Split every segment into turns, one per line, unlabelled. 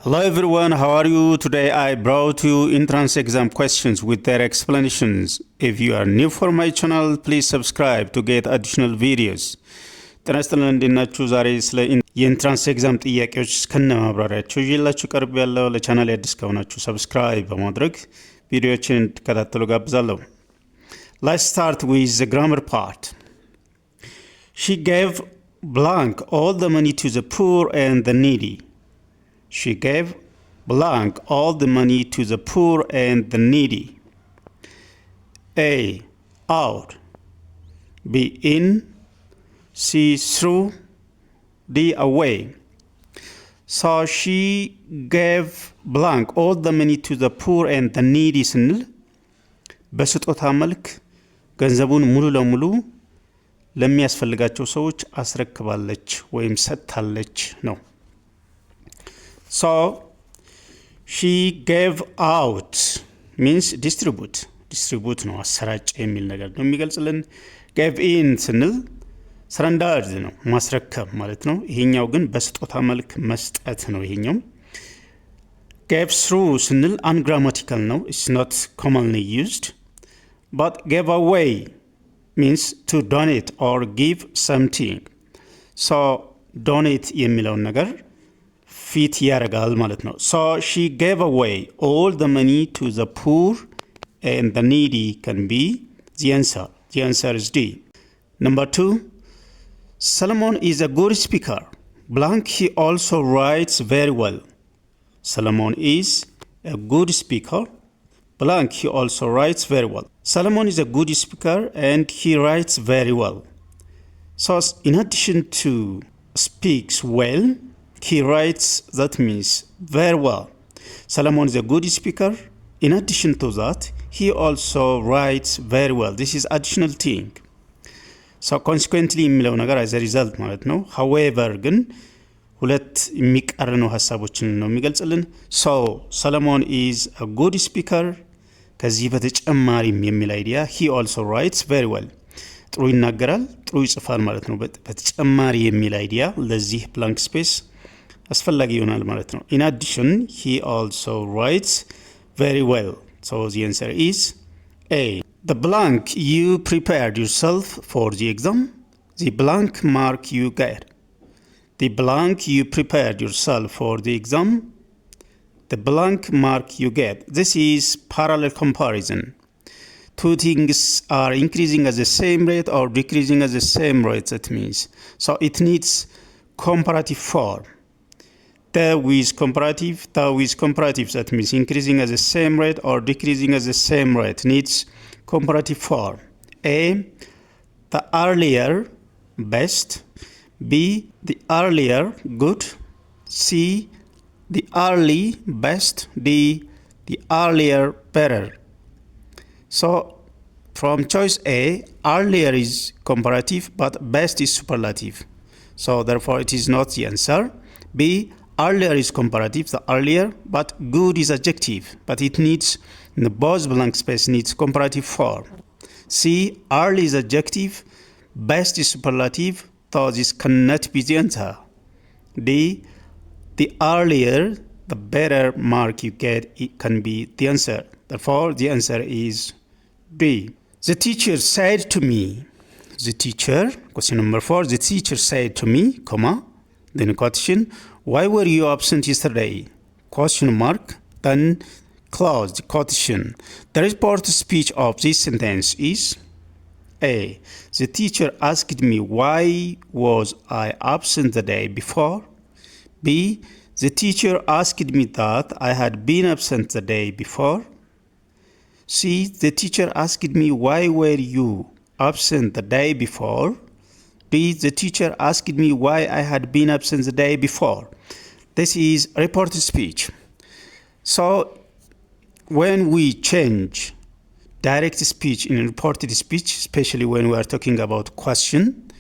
Hello everyone, how are you? Today I brought you entrance exam questions with their explanations. If you are new for my channel, please subscribe to get additional videos. ጤና ይስጥልን እንደናችሁ ዛሬ ስለ የኢንትራንስ ኤግዛም ጥያቄዎች ከነ ማብራሪያቸው ይዤላችሁ ቀርብ ያለው ለቻናል አዲስ ከሆናችሁ ሰብስክራይብ በማድረግ ቪዲዮዎችን እንድትከታተሉ ጋብዛለሁ። Let's start with the grammar part. She gave blank all the money to the poor and the needy. She gave blank all the money to the poor and the needy. A. Out. B. In. C. Through. D. Away. So she gave blank all the money to the poor and the needy ስንል በስጦታ መልክ ገንዘቡን ሙሉ ለሙሉ ለሚያስፈልጋቸው ሰዎች አስረክባለች ወይም ሰጥታለች ነው። So she gave out means distribute ነው አሰራጭ የሚል ነገር ነው የሚገልጽልን። gave in ስንል surrendered ነው ማስረከብ ማለት ነው። ይሄኛው ግን በስጦታ መልክ መስጠት ነው። ይሄኛው gave through ስንል ungrammatical ነው, it's not commonly used. But gave away means to donate or give something. So donate የሚለውን ነገር ፊት ያረጋል ማለት ነው። So she gave away all the money to the poor and the needy can be the answer. The answer is D. Number 2, Solomon is a good speaker. Blank, he also writes very well. Solomon is a good speaker. Blank, he also writes very well. Solomon is a good speaker and he writes very well. So in addition to speaks well, he writes, that means very well. Solomon is a good speaker. In addition to that, he also writes very well. This is additional thing. So consequently የሚለው ነገር as a result ማለት ነው። However ግን ሁለት የሚቀርኑ ሐሳቦችን ነው የሚገልጽልን። So Solomon is a good speaker. ከዚህ በተጨማሪም የሚል አይዲያ he also writes very well. ጥሩ ይናገራል፣ ጥሩ ይጽፋል ማለት ነው። በተጨማሪ የሚል አይዲያ ለዚህ blank space አስፈላጊ ይሆናል ማለት ነው። In addition, he also writes very well. So the answer is A. The blank you prepared yourself for the exam. The blank mark you get. The blank you prepared yourself for the exam. The blank mark you get. This is parallel comparison. Two things are increasing at the same rate or decreasing at the same rate, that means. So it needs comparative form. The with comparative, that means increasing at the same rate or decreasing at the same rate, needs comparative form. A. The earlier, best. B. The earlier, good. C. The early, best. D. The earlier, better. So from choice A, earlier is comparative but best is superlative. So therefore it is not the answer. B. Earlier is comparative, the earlier, but good is adjective, but it needs, in the both blank space needs comparative form. C. Early is adjective, best is superlative, so this cannot be the answer. D. The earlier, the better mark you get, it can be the answer. Therefore, the answer is B. The teacher said to me, question number 4, the teacher said to me, comma, then question, why were you absent yesterday? Question mark, then close the quotation. The report speech of this sentence is A. The teacher asked me why was I absent the day before. B. The teacher asked me that I had been absent the day before. C. The teacher asked me why were you absent the day before. B. The teacher asked me why I had been absent the day before. This is reported speech. So when we change direct speech in reported speech, especially when we are talking about question,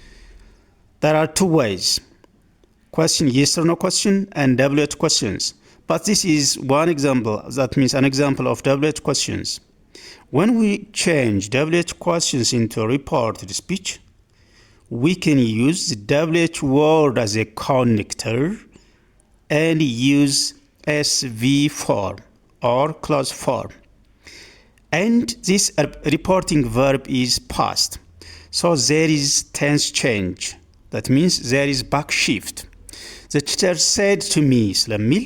there are two ways. Question, yes or no question, and WH questions. But this is one example, that means an example of WH questions. When we change WH questions into reported speech, we can use the WH word as a connector and use SV form or clause form. And this reporting verb is past. So there is tense change. That means there is back shift. The teacher said to me ስለሚል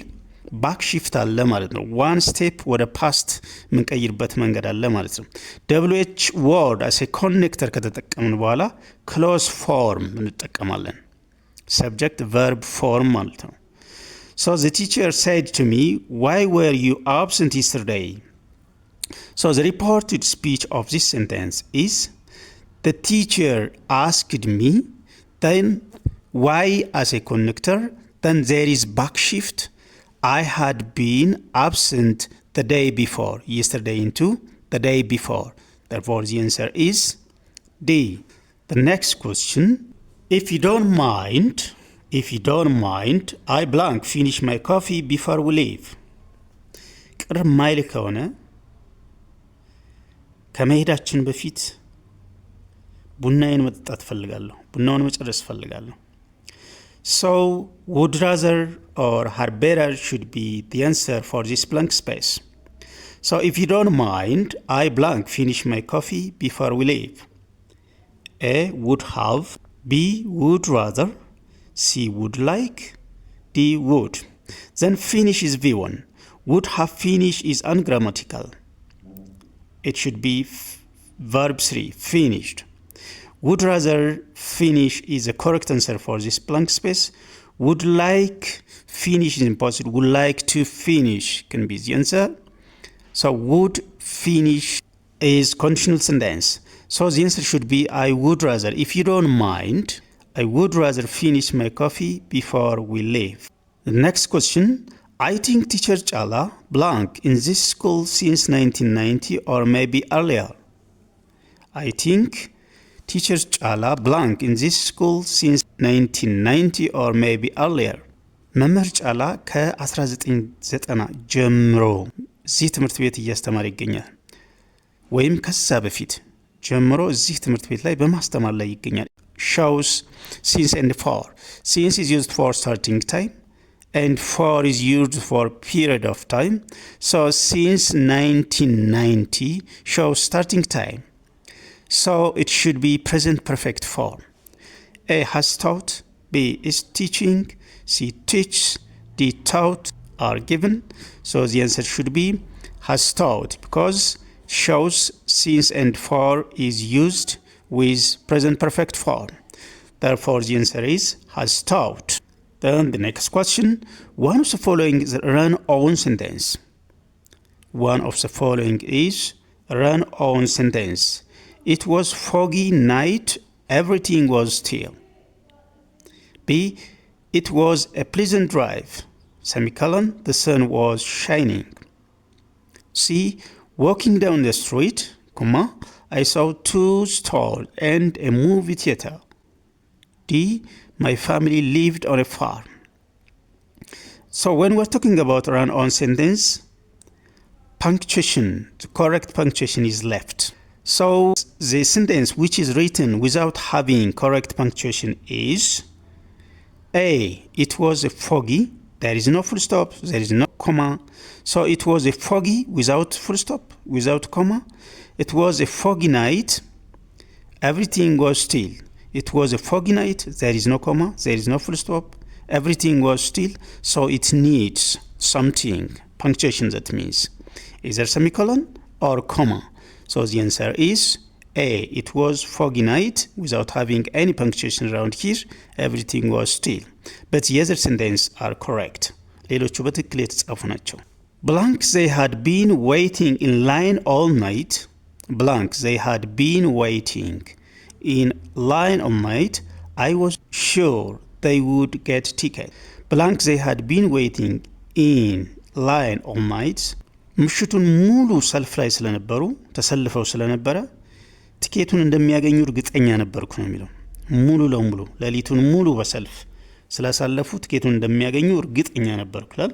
ባክ ሺፍት አለ ማለት ነው። ዋን ስቴፕ ወደ ፓስት የምንቀይርበት መንገድ አለ ማለት ነው። WH word as a connector ከተጠቀምን በኋላ clause form እንጠቀማለን። subject verb form ማለት ነው። So the teacher said to me, why were you absent yesterday? So the reported speech of this sentence is, the teacher asked me, then why as a connector, then there is back shift. I had been absent the day before, yesterday into the day before. Therefore the answer is D. The next question, if you don't mind, I blank finish my coffee before we leave. ቅር ማይል ከሆነ ከመሄዳችን በፊት ቡናዬን መጠጣት ፈልጋለሁ። ቡናውን መጨረስ ፈልጋለሁ። So would rather or had better should be the answer for this blank space. So if you don't mind, I blank finish my coffee before we leave. A would have, B would rather, C would like, D would. Then finish is V1. Would have finish is ungrammatical. It should be verb 3, finished. Would rather finish is the correct answer for this blank space. Would like finish is impossible. Would like to finish can be the answer. So would finish is conditional sentence. So the answer should be I would rather. If you don't mind, I would rather finish my coffee before we leave. The next question. I think teacher Chala blank in this school since 1990 or maybe earlier. I think teacher Chala blank in this school since 1990 or maybe earlier. መምህር ጫላ ከ1990 ጀምሮ እዚህ ትምህርት ቤት እያስተማረ ይገኛል። ወይም ከዛ በፊት ጀምሮ እዚህ ትምህርት ቤት ላይ በማስተማር ላይ ይገኛል። shows since and for. Since is used for starting time and for is used for period of time. So since 1990 shows starting time. So it should be present perfect form. A has taught, B is teaching, C teaches, D taught are given. So the answer should be has taught because shows since and for is used with present perfect form. Therefore the answer is has taught. Then the next question, one of the following is a run-on sentence. One of the following is a run-on sentence. It was foggy night, everything was still. B, it was a pleasant drive, semicolon, the sun was shining. C, walking down the street, comma, I saw 2 stalls and a movie theater. D, my family lived on a farm. So when we're talking about run-on sentence, punctuation, the correct punctuation is left. So the sentence which is written without having correct punctuation is A, it was a foggy, there is no full stop, there is no comma. So it was a foggy without full stop, without comma. It was a foggy night, everything was still. It was a foggy night, there is no comma, there is no full stop, everything was still. So it needs something, punctuation, that means either semicolon or comma. So the answer is A, it was foggy night without having any punctuation around here, everything was still. But the other sentence are correct. ሌሎቹ በትክክል የተጻፉ ናቸው። Blank, they had been waiting in line all night. Blank, they had been waiting in line all night. I was sure they would get ticket. Blank, they had been waiting in line all night. ምሽቱን ሙሉ ሰልፍ ላይ ስለነበሩ ተሰልፈው ስለነበረ ቲኬቱን እንደሚያገኙ እርግጠኛ ነበርኩ ነው የሚለው። ሙሉ ለሙሉ ሌሊቱን ሙሉ በሰልፍ ስላሳለፉ ቲኬቱን እንደሚያገኙ እርግጠኛ ነበርኩ ይላል።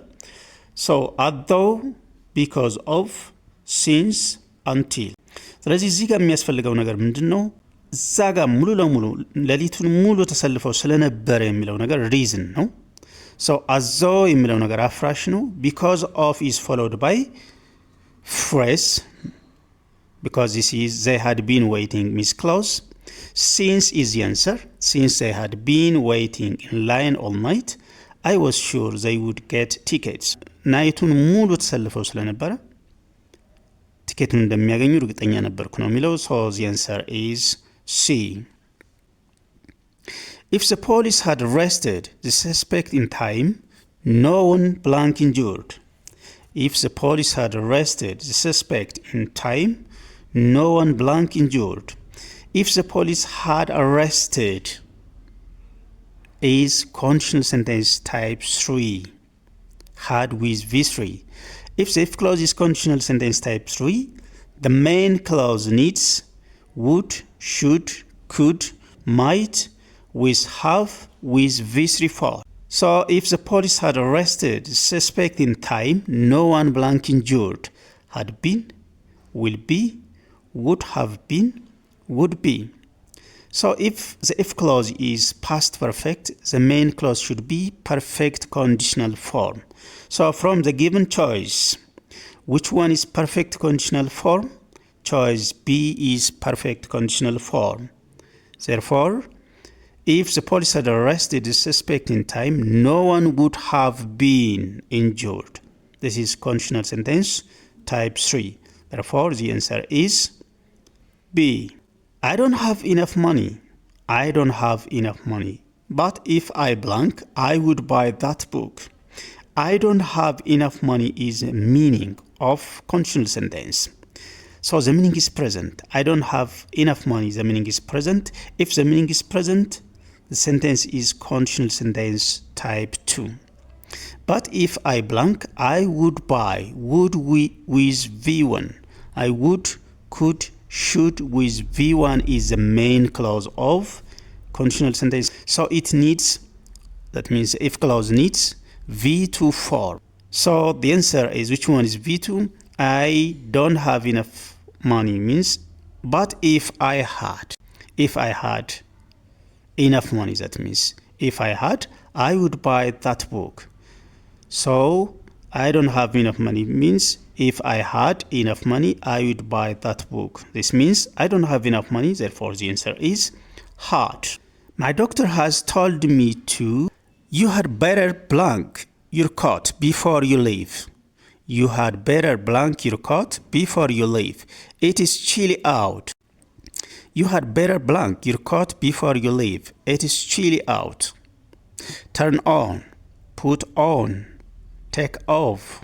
So although, because of, since, until. ስለዚህ እዚህ ጋር የሚያስፈልገው ነገር ምንድነው? እዛ ጋር ሙሉ ለሙሉ ሌሊቱን ሙሉ ተሰልፈው ስለነበረ የሚለው ነገር reason ነው። So as though የሚለው ነገር አፍራሽ ነው። because of is followed by phrase, because this is they had been waiting means clause. Since is the answer. Since they had been waiting in line all night, I was sure they would get tickets. ናይቱን ሙሉ ተሰልፈው ስለነበረ ቲኬቱን እንደሚያገኙ እርግጠኛ ነበርኩ ነው የሚለው። so the answer is C. If the police had arrested the suspect in time, no one blank injured. If the police had arrested the suspect in time, no one blank injured. If the police had arrested is conditional sentence type 3. Had with V3. If the if clause is conditional sentence type 3, the main clause needs would, should, could, might, with have, with V3 for. So if the police had arrested the suspect in time, no one blank injured. Had been, will be, would have been, would be. So if the if clause is past perfect, the main clause should be perfect conditional form. So from the given choice, which one is perfect conditional form? Choice B is perfect conditional form. Therefore, if the police had arrested the suspect in time, no one would have been injured. This is conditional sentence type 3. Therefore, the answer is B. I don't have enough money. I don't have enough money. But if I blank, I would buy that book. I don't have enough money is a meaning of conditional sentence. So the meaning is present. I don't have enough money. The meaning is present. If the meaning is present, the sentence is conditional sentence type 2. But if I blank, I would buy. Would we with V1. I would, could, should with V1 is the main clause of conditional sentence. So it needs, that means if clause needs V2 form. So the answer is, which one is V2? I don't have enough money means, but if I had enough money, that means if I had, I would buy that book. So I don't have enough money means if I had enough money, I would buy that book. This means I don't have enough money, therefore the answer is had. My doctor has told me to, you had better blank your coat before you leave. You had better blank your coat before you leave. It is chilly out. You had better blank your coat before you leave. It is chilly out. Turn on, put on, take off,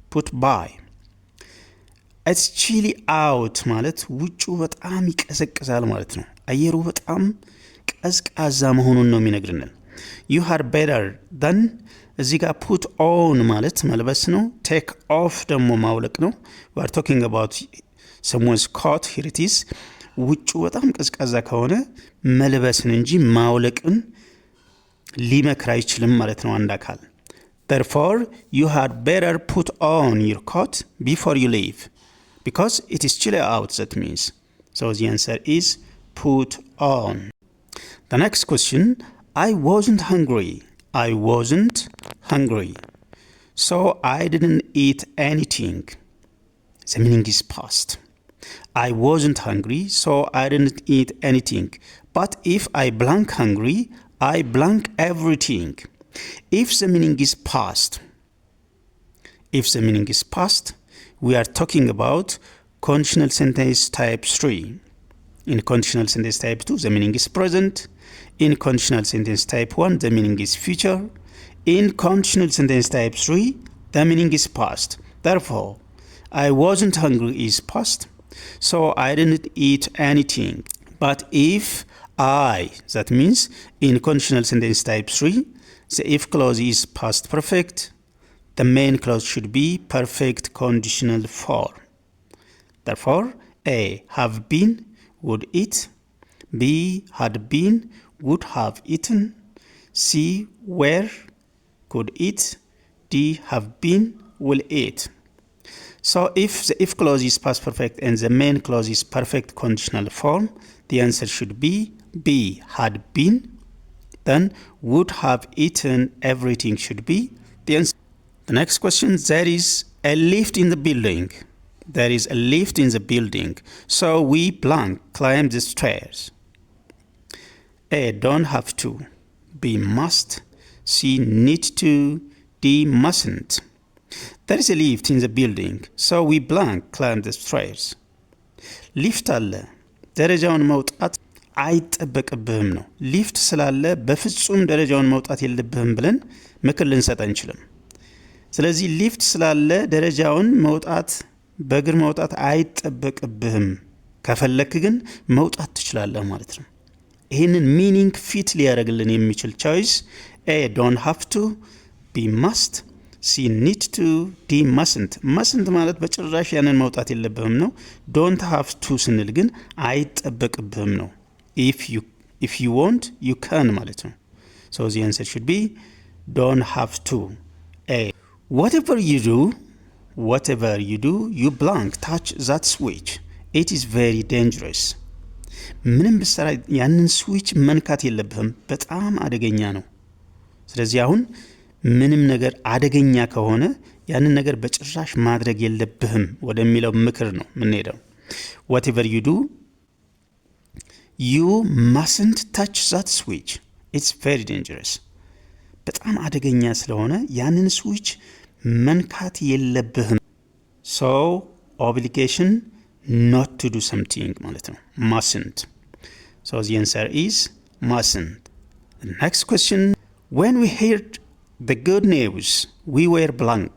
put by. It's chilly out ማለት ውጩ በጣም ይቀዘቅዛል ማለት ነው። አየሩ በጣም ቀዝቃዛ መሆኑን ነው የሚነግረን። You had better than እዚህ ጋር put on ማለት መልበስ ነው። take off ደግሞ ማውለቅ ነው። We are talking about someone's coat. Here it is. ውጩ በጣም ቀዝቃዛ ከሆነ መልበስን እንጂ ማውለቅን ሊመክር አይችልም ማለት ነው አንድ አካል። Therefore, you had better put on your coat before you leave. Because it is chilly out, that means. So the answer is put on. The next question, I wasn't hungry. I wasn't hungry. So I didn't eat anything. The meaning is past. I wasn't hungry, so I didn't eat anything. But if I blank hungry, I blank everything. If the meaning is past, we are talking about conditional sentence type 3. In conditional sentence type 2, the meaning is present. In conditional sentence type 1, the meaning is future. In conditional sentence type 3, the meaning is past. Therefore, I wasn't hungry is past, so I didn't eat anything. But if I, that means in conditional sentence type 3, the if clause is past perfect. The main clause should be perfect conditional form. Therefore, A, have been, would eat. B, had been, would have eaten. C, were, could eat. D, have been, will eat. So if the if clause is past perfect and the main clause is perfect conditional form, the answer should be B, had been. Then would have eaten everything should be the answer. The next question, there is a lift in the building. There is a lift in the building. So we blank climb the stairs. A, don't have to. B, must. C, need to. D, mustn't. There is a lift in the building. So we blank climb the stairs. ሊፍት አለ ደረጃውን መውጣት አይጠበቅብህም ነው። ሊፍት ስላለ በፍጹም ደረጃውን መውጣት የለብህም ብለን ምክር ልንሰጥ አንችልም። ስለዚህ ሊፍት ስላለ ደረጃውን መውጣት በእግር መውጣት አይጠበቅብህም፣ ከፈለክ ግን መውጣት ትችላለህ ማለት ነው። ይህንን ሚኒንግ ፊት ሊያደርግልን የሚችል ቾይስ ኤ ዶንት ሃቭ ቱ፣ ቢ ማስት፣ ሲ ኒድ ቱ፣ ዲ ማስንት። ማስንት ማለት በጭራሽ ያንን መውጣት የለብህም ነው። ዶንት ሃቭ ቱ ስንል ግን አይጠበቅብህም ነው። ኢፍ ዩ ዋንት ዩ ካን ማለት ነው። ሶ ዚ አንሰር ሹድ ቢ ዶንት ሃቭ ቱ። ኤ whatever you do you blank touch that switch, it is very dangerous. ምንም ብሰራ ያንን ስዊች መንካት የለብህም፣ በጣም አደገኛ ነው። ስለዚህ አሁን ምንም ነገር አደገኛ ከሆነ ያንን ነገር በጭራሽ ማድረግ የለብህም ወደሚለው ምክር ነው የምንሄደው። whatever you do you mustn't touch that switch, it's very dangerous. በጣም አደገኛ ስለሆነ ያንን ስዊች መንካት የለብህም። so obligation not to do something ማለት ነው mustn't. so the answer is mustn't. The next question, when we heard the good news we were blank.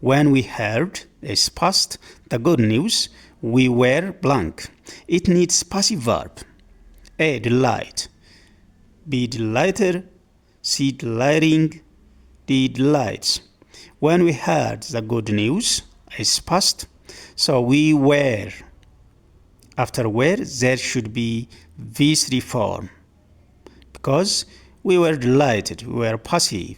when we heard is past, the good news we were blank. It needs passive verb. A, delight. B, delighted. C, delighting. D, delights. When we heard the good news is past, so we were. After were there should be V3 form because we were delighted, we were passive.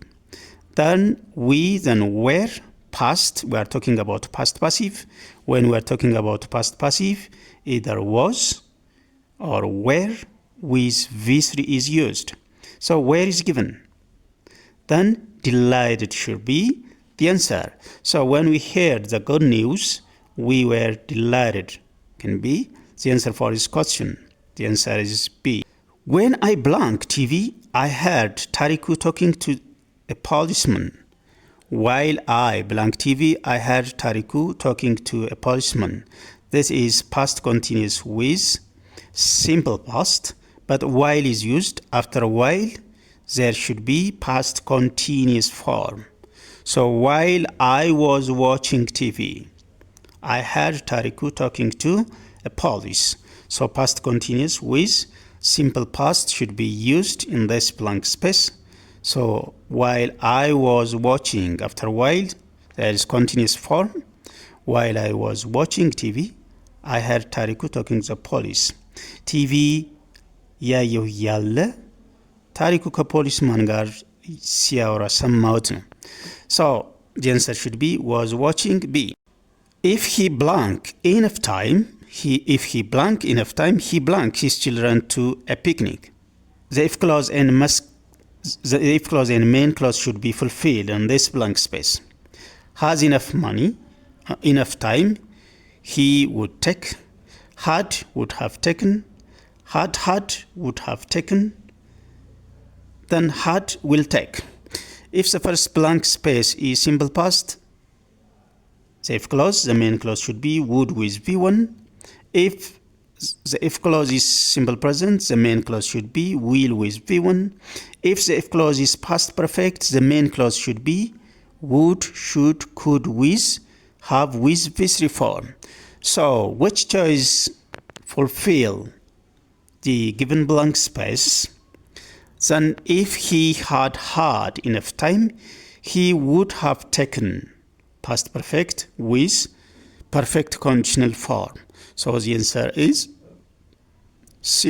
Then were past, we are talking about past passive. When we are talking about past passive, either was or were with V3 is used. So where is given. Then delighted should be the answer. So when we heard the good news, we were delighted. Can be the answer for this question. The answer is B. When I blank TV, I heard Tariku talking to a policeman. While I blank TV, I heard Tariku talking to a policeman. This is past continuous with simple past, but while is used. After a while, there should be past continuous form. So while I was watching TV, I heard Tariku talking to a police. So past continuous with simple past should be used in this blank space. So while I was watching, after while there is continuous form. While I was watching TV, I heard Tariku talking to the police. TV ያየሁ ያለ ታሪኩ ከፖሊስማን ጋር ሲያወራ ሰማሁት ነው። So the answer should be was watching. B. If he blank enough time, he blank his children to a picnic. The if clause and main clause should be fulfilled in this blank space. Has enough money, enough time, he would take, had would have taken, had would have taken, then had will take. If the first blank space is simple past, the if clause, the main clause should be would with V1. If the if clause is simple present, the main clause should be will with V1. If the if clause is past perfect, the main clause should be would, should, could with, have with V3 form. So which choice fulfill the given blank space? Then if he had enough time, he would have taken past perfect with perfect conditional form. So the answer is C.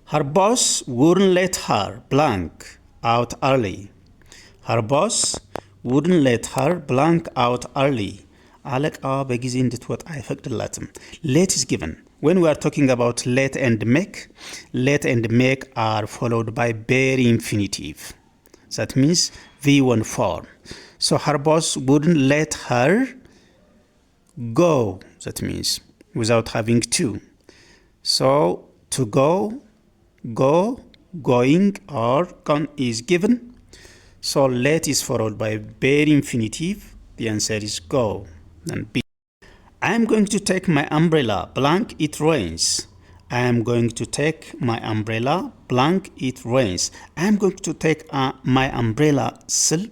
Her boss wouldn't let her blank out early. Her boss wouldn't let her blank out early. አለቃዋ በጊዜ እንድትወጣ አይፈቅድላትም። Let is given. when we are talking about let and make are followed by bare infinitive. That means V1 form. So her boss wouldn't let her go. That means without having to. So to go, going, or gone is given. So let is followed by bare infinitive. The answer is go. Then B. I am going to take my umbrella, blank, it rains. I am going to take my umbrella, blank, it rains. I am going to take my umbrella ስል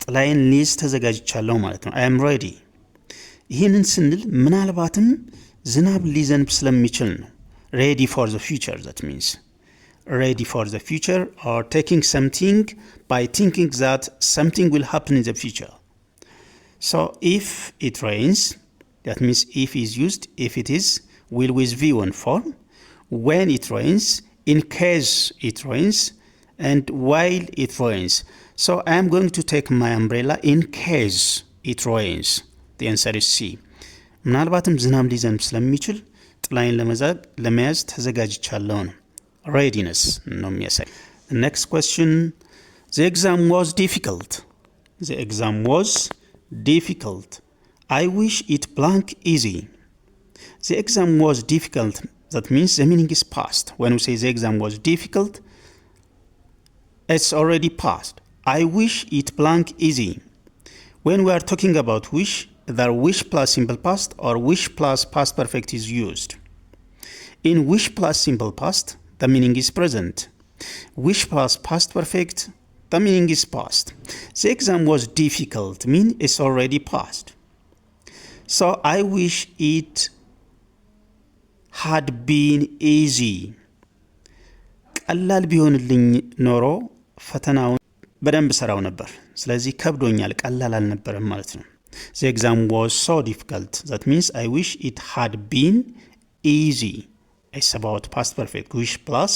ጥላዬን ሊይዝ ተዘጋጅቻለሁ ማለት ነው። I am ready. ይህንን ስንል ምናልባትም ዝናብ ሊዘንብ ስለሚችል ነው። Ready for the future, that means. Ready for the future, or taking something by thinking that something will happen in the future. So if it rains, that means if is used, if it is, will with V1 form. When it rains, in case it rains, and while it rains. So I am going to take my umbrella in case it rains. The answer is C. ምናልባትም ዝናብ ሊዘንብ ስለሚችል ጥላዬን ለመያዝ ተዘጋጅቻለሁ ነው። Readiness ነው የሚያሳይ። The next question. The exam was difficult. The exam was difficult. I wish it blank easy. The exam was difficult. That means the meaning is past. When we say the exam was difficult, it's already past. I wish it blank easy. When we are talking about wish, either wish plus simple past or wish plus past perfect is used. In wish plus simple past, the meaning is present. Wish plus past perfect, the meaning is past. The exam was difficult mean it's already past. So I wish it had been easy. ቀላል ቢሆንልኝ ኖሮ ፈተናውን በደንብ ሰራው ነበር። ስለዚህ ከብዶኛል፣ ቀላል አልነበረም ማለት ነው። The exam was so difficult. That means I wish it had been easy. It's about past perfect. Wish plus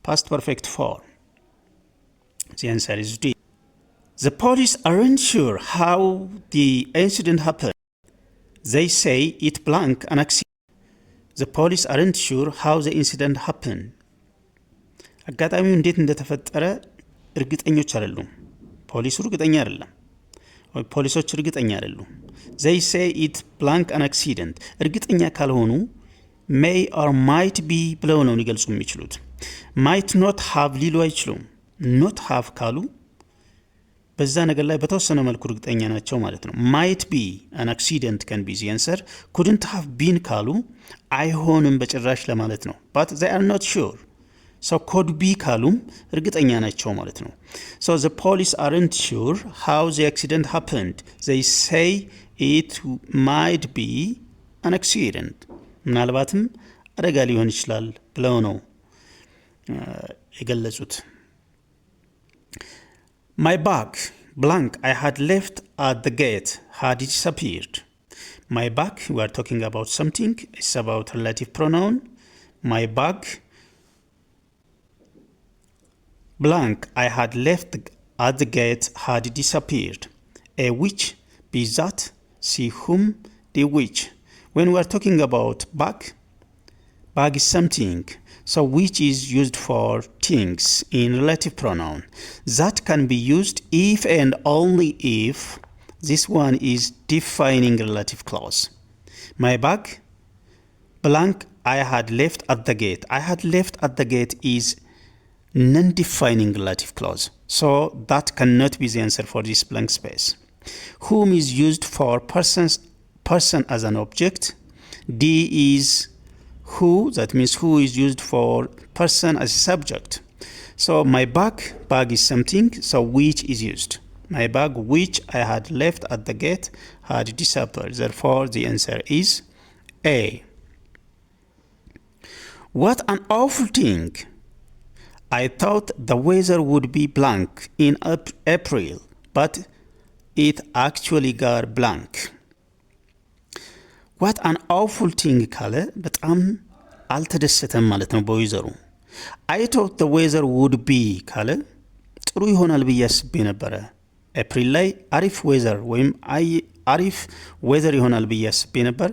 past perfect form. The answer is D. The police aren't sure how the incident happened. They say it blank an accident. The police aren't sure how the incident happened. አጋጣሚው እንዴት እንደተፈጠረ እርግጠኞች አይደሉም። ፖሊሱ እርግጠኛ አይደለም። ፖሊሶች እርግጠኛ አይደሉም። They say it blank an accident. እርግጠኛ ካልሆኑ may or might be ብለው ነው ሊገልጹ የሚችሉት። might not have ሊሉ አይችሉም። not have ካሉ በዛ ነገር ላይ በተወሰነ መልኩ እርግጠኛ ናቸው ማለት ነው። might be an accident can be the answer. couldn't have been ካሉ አይሆንም በጭራሽ ለማለት ነው። but they are not sure. So could be ካሉም እርግጠኛ ናቸው ማለት ነው። So the police aren't sure how the accident happened. They say it might be an accident. ምናልባትም አደጋ ሊሆን ይችላል ብለው ነው የገለጹት። My bag, blank, I had left at the gate, had disappeared. My bag, we are talking about something, it's about relative pronoun. My bag, blank, I had left at the gate, had disappeared. A which, be that, see whom, the which. When we are talking about bag is something. So which is used for things in relative pronoun. That can be used if and only if this one is defining relative clause. My bag, blank, I had left at the gate. I had left at the gate is non-defining relative clause. So that cannot be the answer for this blank space. Whom is used for person as an object. D is who, that means who is used for person as a subject. So my bag is something, so which is used. My bag which I had left at the gate had disappeared. Therefore the answer is A. What an awful thing. I thought the weather would be blank in April, but it actually got blank. What an awful thing ካለ በጣም አልተደሰተም ማለት ነው በዌዘሩ። I thought the weather would be ካለ ጥሩ ይሆናል ብዬ አስቤ ነበረ። ኤፕሪል ላይ አሪፍ ዌዘር ወይም አሪፍ ዌዘር ይሆናል ብዬ አስቤ ነበር፣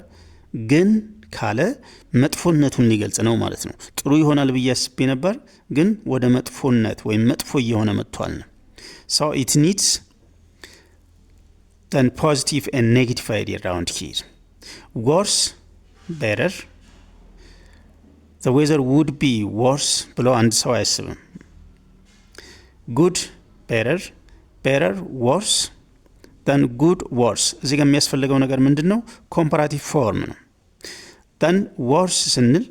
ግን ካለ መጥፎነቱን ሊገልጽ ነው ማለት ነው። ጥሩ ይሆናል ብዬ አስቤ ነበር ግን ወደ መጥፎነት ወይም መጥፎ እየሆነ መጥቷል ነው። So it needs then positive and negative idea around here. Worse, better. The weather would be worse ብሎ አንድ ሰው አያስብም። Good, better, better, worse, then good, worse። እዚህ ጋር የሚያስፈልገው ነገር ምንድን ነው? ኮምፓራቲቭ ፎርም ነው። then worse ስንል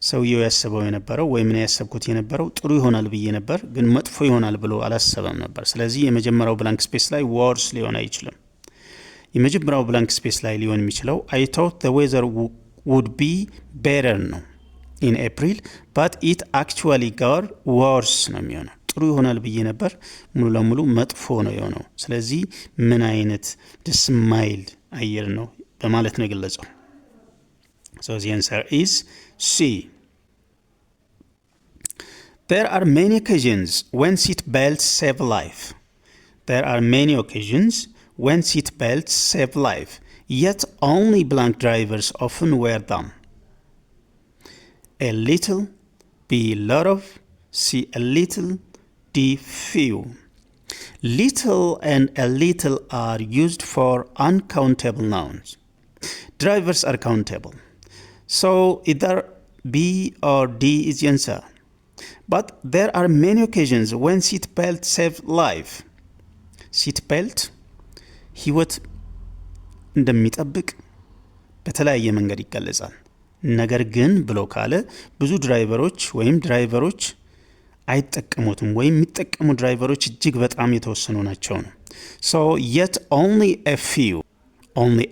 ሰውየው ያሰበው የነበረው ወይም እኔ ያሰብኩት የነበረው ጥሩ ይሆናል ብዬ ነበር ግን መጥፎ ይሆናል ብሎ አላሰበም ነበር። ስለዚህ የመጀመሪያው ብላንክ ስፔስ ላይ worse ሊሆን አይችልም። የመጀመሪያው ብላንክ ስፔስ ላይ ሊሆን የሚችለው I thought the weather would be better ነው in April but it actually got worse ነው የሚሆነው። ጥሩ ይሆናል ብዬ ነበር ሙሉ ለሙሉ መጥፎ ነው የሆነው። ስለዚህ ምን አይነት ደስ የማይል አየር ነው በማለት ነው የገለጸው። So the answer is C. There are many occasions when seat belts save life. There are many occasions when seat belts save life, yet only blank drivers often wear them. A little, B lot of, C a little, D few. Little and a little are used for uncountable nouns. Drivers are countable. So either B or D is the answer. But there are many occasions when seat belt save life. Seat belt ህይወት እንደሚጠብቅ በተለያየ መንገድ ይገለጻል። ነገር ግን ብሎ ካለ ብዙ ድራይቨሮች ወይም ድራይቨሮች አይጠቀሙትም ወይም የሚጠቀሙ ድራይቨሮች እጅግ በጣም የተወሰኑ ናቸው ነው። So yet only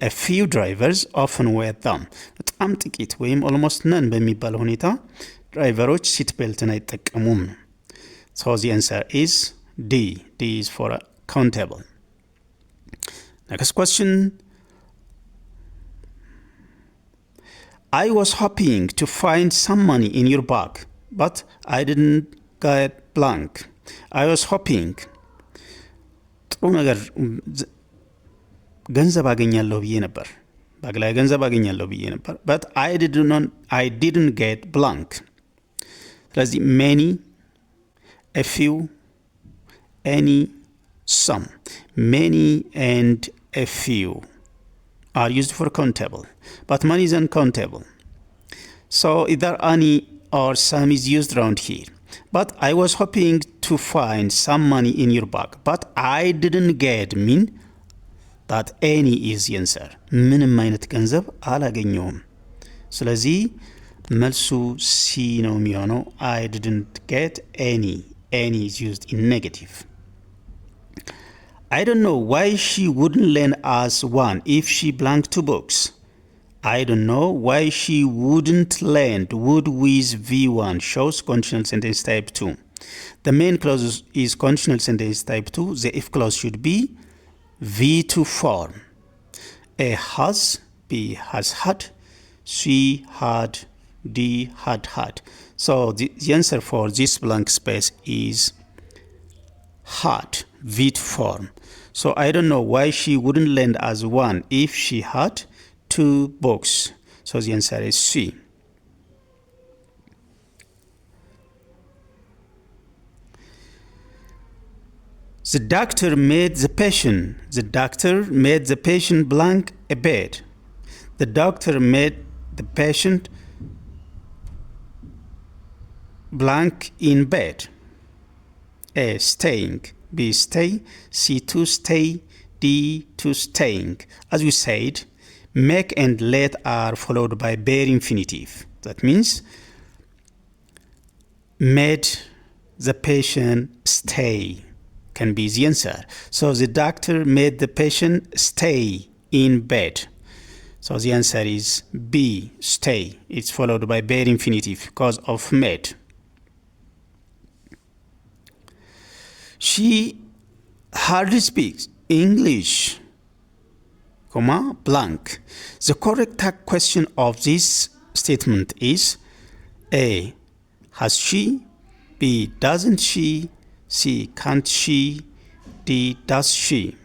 a few drivers often wear them. በጣም ጥቂት ወይም almost none በሚባል ሁኔታ ድራይቨሮች ሲት ቤልትን አይጠቀሙም ነው። So the answer is D. D is for countable. Next question. I was hoping to find some money in your bag, but I didn't get blank. I was hoping ጥሩ ነገር ገንዘብ አገኛለሁ ብዬ ነበር ባግ ላይ ገንዘብ አገኛለሁ ብዬ ነበር but I didn't get blank. ስለዚህ many, a few, any, some. Many and a few are used for countable, but money is uncountable. So either any or some is used around here. But I was hoping to find some money in your bag, but I didn't get mean that any is the answer. ምንም አይነት ገንዘብ አላገኘሁም። ስለዚህ መልሱ C ነው የሚሆነው። I didn't get any. Any is used in negative. I don't know why she wouldn't lend us one if she blanked 2 books. I don't know why she wouldn't lend would with V1 shows conditional sentence type 2. The main clause is conditional sentence type 2. The if clause should be V2 form. A has, B has had, C had, D had. So the answer for this blank space is had, V2 form. So I don't know why she wouldn't lend us one if she had 2 books. So the answer is C. The doctor made the patient blank a bed. The doctor made the patient blank in bed. A staying, B stay, C to stay, D to staying. As we said, make and let are followed by bare infinitive. That means made the patient stay can be the answer. So the doctor made the patient stay in bed. So the answer is B, stay. It's followed by bare infinitive because of made. She hardly speaks English, blank. The correct question of this statement is A, has she, B, doesn't she, C, can't she, D, does she.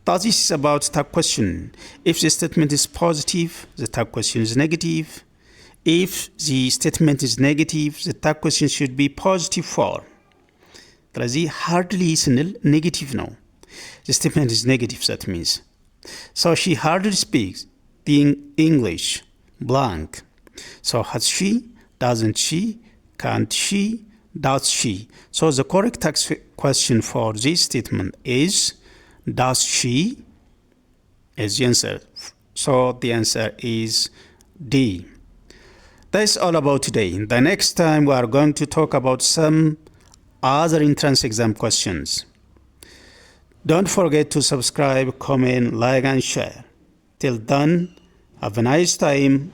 Thus, this is about tag question. If the statement is positive, the tag question is negative. If the statement is negative, the tag question should be positive for. ስለዚህ hardly ስንል negative ነው. The statement is negative, that means. So she hardly speaks the English blank. So has she, doesn't she, can't she, does she. So the correct tag question for this statement is does she is the answer. So the answer is D. That's all about today. The next time we are going to talk about some other entrance exam questions. Don't forget to subscribe, comment, like and share. Till then, have a nice time.